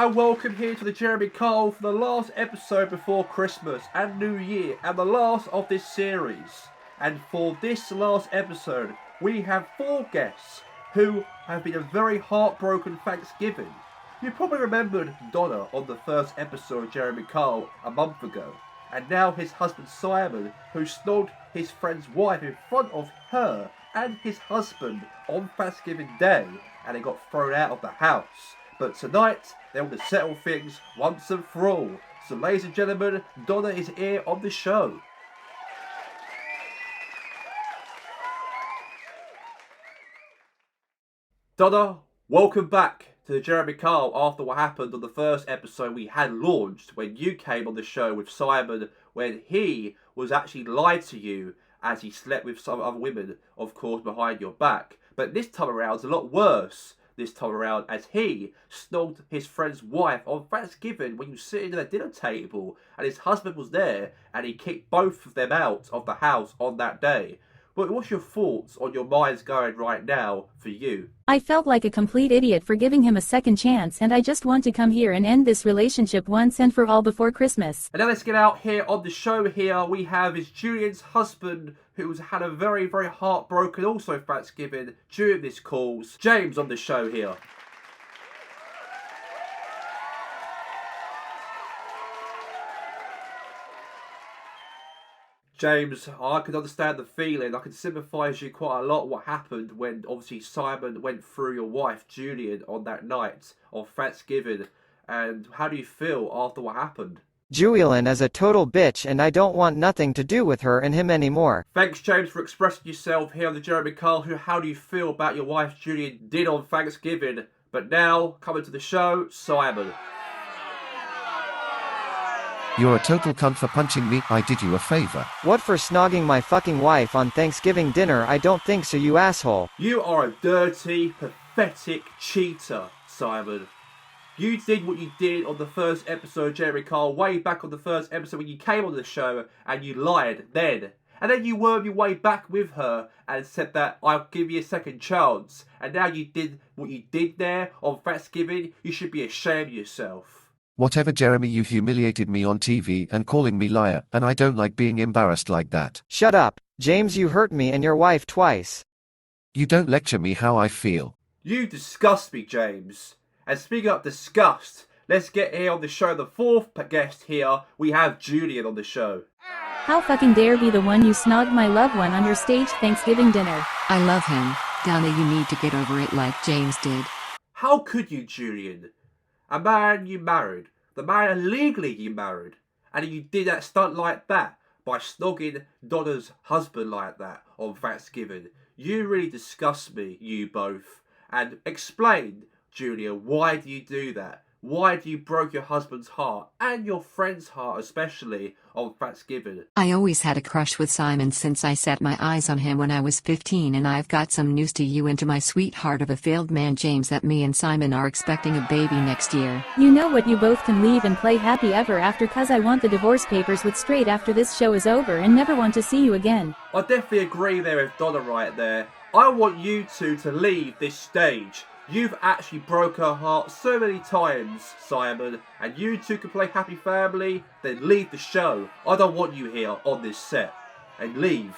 and welcome here to the Jeremy Kyle for the last episode before Christmas and New Year and the last of this series. And for this last episode, we have 4 guests who have been a very heartbroken Thanksgiving. You probably remembered Donna on the first episode of Jeremy Kyle a month ago, and now his husband Simon, who snogged his friend's wife in front of her and his husband on Thanksgiving Day, and he got thrown out of the house. But tonight, they want to settle things once and for all. So ladies and gentlemen, Donna is here on the show. Donna, welcome back to the Jeremy Kyle after what happened on the first episode we had launched when you came on the show with Simon, when he was actually lied to you as he slept with some other women, of course, behind your back. But this time around, it's a lot worse. This time around, as he snogged his friend's wife on Thanksgiving when you were sitting at a dinner table and his husband was there and he kicked both of them out of the house on that day. But what's your thoughts on your minds going right now for you? I felt like a complete idiot for giving him a second chance, and I just want to come here and end this relationship once and for all before Christmas. And now let's get out here on the show here. We have is Julian's husband, who's had a very, very heartbroken also Thanksgiving during this calls. James on the show here. James, I can understand the feeling. I can sympathise with you quite a lot what happened when obviously Simon went through your wife Julian on that night of Thanksgiving. And how do you feel after what happened? Julian is a total bitch and I don't want nothing to do with her and him anymore. Thanks, James, for expressing yourself here on the Jeremy Kyle. How do you feel about your wife Julian did on Thanksgiving? But now, coming to the show, Simon. You're a total cunt for punching me. I did you a favour. What for snogging my fucking wife on Thanksgiving dinner? I don't think so, you asshole. You are a dirty, pathetic cheater, Simon. You did what you did on the first episode of Jeremy Kyle, way back on the first episode when you came on the show, and you lied then. And then you wormed your way back with her and said that I'll give you a second chance. And now you did what you did there on Thanksgiving. You should be ashamed of yourself. Whatever, Jeremy, you humiliated me on TV and calling me liar, and I don't like being embarrassed like that. Shut up, James, you hurt me and your wife twice. You don't lecture me how I feel. You disgust me, James. And speaking of disgust, let's get here on the show the 4th guest here. We have Julian on the show. How fucking dare be the one you snogged my loved one on your staged Thanksgiving dinner. I love him. Donna, you need to get over it like James did. How could you, Julian? A man you married, the man illegally you married, and you did that stunt like that by snogging Donna's husband like that on Thanksgiving. You really disgust me, you both. And explain, Julian, why do you do that? Why do you broke your husband's heart, and your friend's heart especially, on Thanksgiving? I always had a crush with Simon since I set my eyes on him when I was 15, and I've got some news to you and to my sweetheart of a failed man, James, that me and Simon are expecting a baby next year. You know what, you both can leave and play happy ever after, cause I want the divorce papers with straight after this show is over and never want to see you again. I definitely agree there with Donna right there. I want you two to leave this stage. You've actually broke her heart so many times, Simon, and you two can play happy family, then leave the show. I don't want you here on this set. And leave.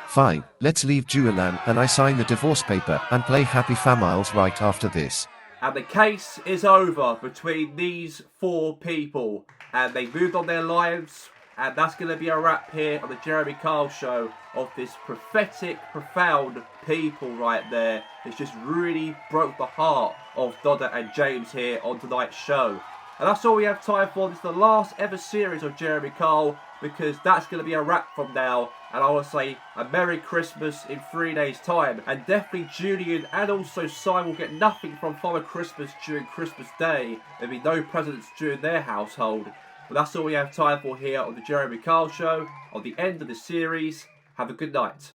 Fine, let's leave Julian and I sign the divorce paper and play happy families right after this. And the case is over between these 4 people. And they moved on their lives. And that's going to be a wrap here on the Jeremy Kyle show of this pathetic, profound people right there. It's just really broke the heart of Donna and James here on tonight's show. And that's all we have time for. This is the last ever series of Jeremy Kyle, because that's going to be a wrap from now. And I want to say a Merry Christmas in 3 days' time. And definitely Julian and also Simon will get nothing from Father Christmas during Christmas Day. There'll be no presents during their household. But that's all we have time for here on the Jeremy Kyle show. On the end of the series, have a good night.